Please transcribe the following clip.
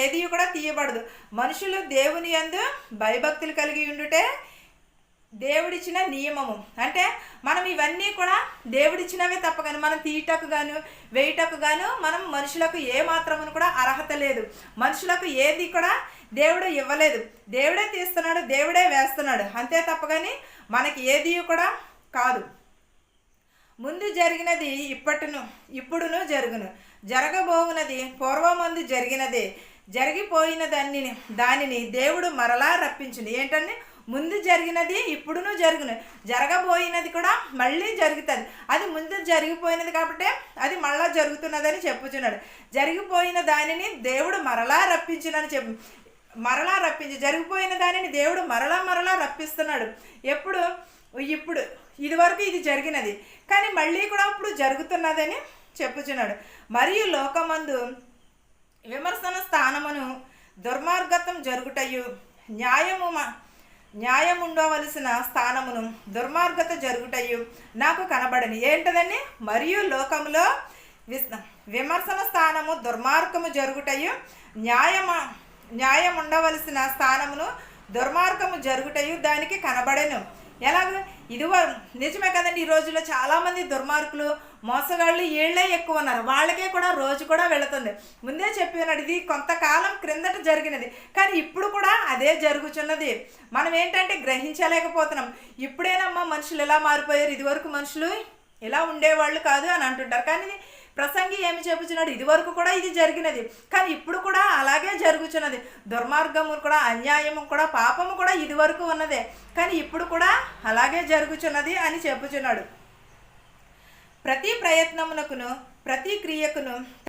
ఏది కూడా తీయబడదు. మనుషులు దేవుని యందు భయభక్తులు కలిగి ఉండుటే దేవుడిచ్చిన నియమము. అంటే మనం ఇవన్నీ కూడా దేవుడిచ్చినవే తప్ప కానీ మనం తీయటకు గాను వేయటకు గాను మనం మనుషులకు ఏ మాత్రమును కూడా అర్హత లేదు. మనుషులకు ఏది కూడా దేవుడు ఇవ్వలేదు. దేవుడే తీస్తున్నాడు, దేవుడే వేస్తున్నాడు అంతే తప్ప కానీ మనకి ఏది కూడా కాదు. ముందు జరిగినది ఇప్పుడును జరుగును, జరగబోవునది పూర్వమందు జరిగినదే. జరిగిపోయిన దానిని దేవుడు మరలా రప్పించును. ఏంటంటే ముందు జరిగినది ఇప్పుడును జరుగును, జరగబోయినది కూడా మళ్ళీ జరుగుతుంది. అది ముందు జరిగిపోయినది కాబట్టి అది మళ్ళా జరుగుతున్నదని చెప్పుచున్నాడు. జరిగిపోయిన దానిని దేవుడు మరలా రప్పించునని మరలా రప్పించి జరిగిపోయిన దానిని దేవుడు మరలా రప్పిస్తున్నాడు. ఇప్పుడు ఇదివరకు ఇది జరిగినది కానీ మళ్ళీ కూడా ఇప్పుడు జరుగుతున్నదని చెప్పుచున్నాడు. మరియు లోకమందు విమర్శన స్థానమును దుర్మార్గతం జరుగుటయు న్యాయముండవలసిన స్థానమును దుర్మార్గత జరుగుటయు నాకు కనబడని. ఏంటదని? మరియు లోకములో విమర్శన స్థానము దుర్మార్గము జరుగుటయు న్యాయముండవలసిన స్థానమును దుర్మార్గము జరుగుటయు దానికి కనబడెను. ఎలాగ? నిజమే కదండి. ఈ రోజుల్లో చాలామంది దుర్మార్గులు మోసగాళ్ళు వీళ్ళే ఎక్కువ ఉన్నారు. వాళ్ళకే కూడా రోజు కూడా వెళుతుంది. ముందే చెప్పినాడు ఇది కొంతకాలం క్రిందట జరిగినది కానీ ఇప్పుడు కూడా అదే జరుగుతున్నది. మనం ఏంటంటే గ్రహించలేకపోతున్నాం. ఇప్పుడేనమ్మా మనుషులు ఎలా మారిపోయారు, ఇదివరకు మనుషులు ఇలా ఉండేవాళ్ళు కాదు అని అంటుంటారు. కానీ ప్రసంగి ఏమి చెప్పుచున్నాడు? ఇదివరకు కూడా ఇది జరిగినది కానీ ఇప్పుడు కూడా అలాగే జరుగుతున్నది. దుర్మార్గము కూడా, అన్యాయము కూడా, పాపము కూడా ఇదివరకు ఉన్నదే కానీ ఇప్పుడు కూడా అలాగే జరుగుతున్నది అని చెప్పుచున్నాడు. ప్రతి ప్రయత్నమునకును ప్రతి క్రియకును